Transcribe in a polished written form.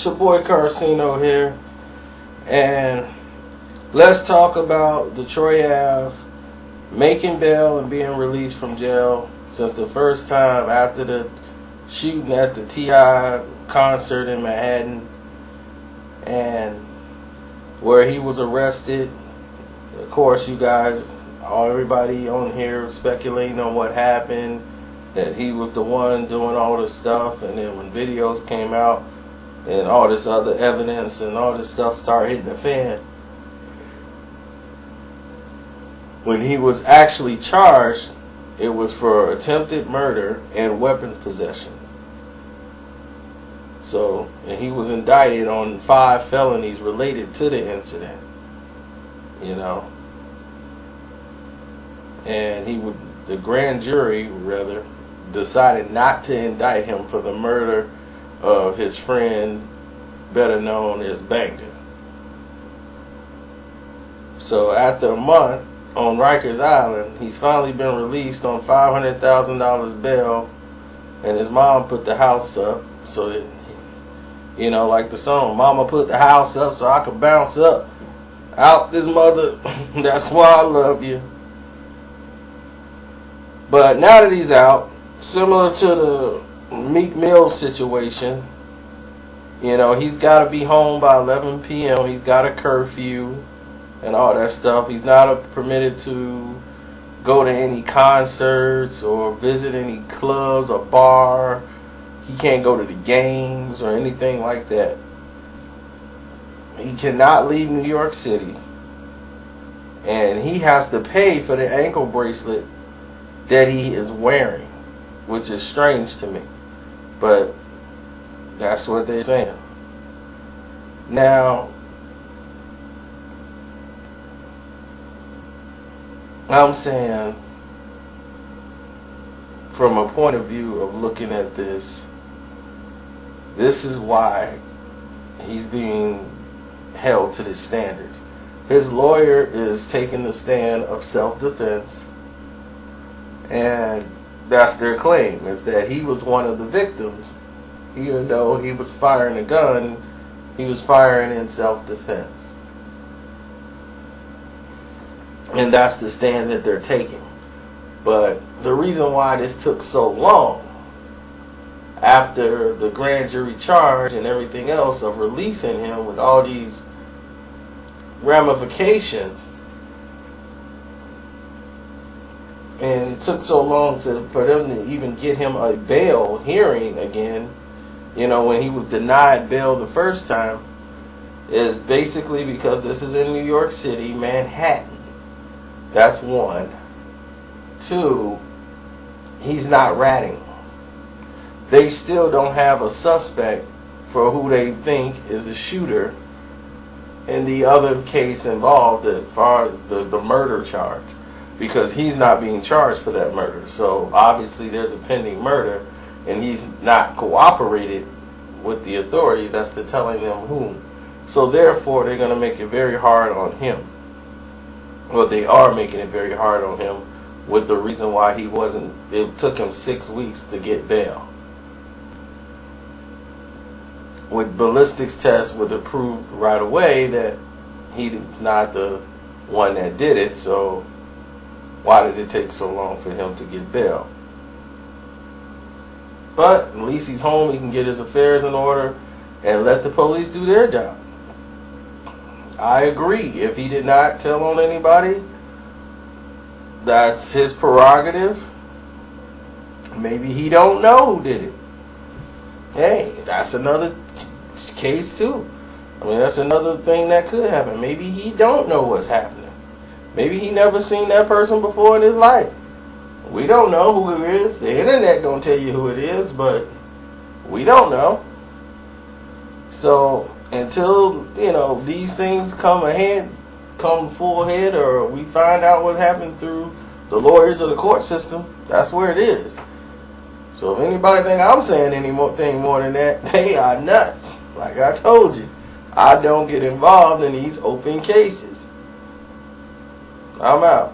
It's your boy Karceno here, and let's talk about the Troy Ave making bail and being released from jail since the first time after the shooting at the T.I. concert in Manhattan, and where he was arrested. Of course, you guys, everybody on here speculating on what happened, that he was the one doing all this stuff, and then when videos came out and all this other evidence and all this stuff started hitting the fan, when he was actually charged, it was for attempted murder and weapons possession. So, and he was indicted on 5 felonies related to the incident, you know. And the grand jury, rather, decided not to indict him for the murder of his friend, better known as Banger. So after a month on Rikers Island, he's finally been released on $500,000 bail, and his mom put the house up so that, you know, like the song, Mama put the house up so I could bounce up out this mother. That's why I love you. But now that he's out, similar to the Meek Mill situation, you know, he's got to be home by 11 p.m. He's got a curfew and all that stuff. He's not permitted to go to any concerts or visit any clubs or bar. He can't go to the games or anything like that. He cannot leave New York City. And he has to pay for the ankle bracelet that he is wearing, which is strange to me. But that's what they're saying. Now, I'm saying, from a point of view of looking at this is why he's being held to the standards. His lawyer is taking the stand of self-defense, and that's their claim, is that he was one of the victims. Even though he was firing a gun, he was firing in self-defense. And that's the stand that they're taking. But the reason why this took so long, after the grand jury charge and everything else of releasing him with all these ramifications, and it took so long for them to even get him a bail hearing again, you know, when he was denied bail the first time, is basically because this is in New York City, Manhattan. That's one. 2, he's not ratting. They still don't have a suspect for who they think is the shooter in the other case involved as far as the murder charge, because he's not being charged for that murder. So obviously there's a pending murder, and he's not cooperated with the authorities as to telling them whom. So therefore they're going to make it very hard on him. Well, they are making it very hard on him, with the reason why he wasn't, it took him 6 weeks to get bail. With ballistics tests would have proved right away that he's not the one that did it, so why did it take so long for him to get bail? But at least he's home, he can get his affairs in order and let the police do their job. I agree, if he did not tell on anybody, that's his prerogative. Maybe he don't know who did it. Hey, that's another case too. I mean, that's another thing that could happen. Maybe he don't know what's happening. Maybe he never seen that person before in his life. We don't know who it is. The internet don't tell you who it is, but we don't know. So until, you know, these things come full head, or we find out what happened through the lawyers of the court system, that's where it is. So if anybody think I'm saying anything more than that, they are nuts. Like I told you, I don't get involved in these open cases. I'm out.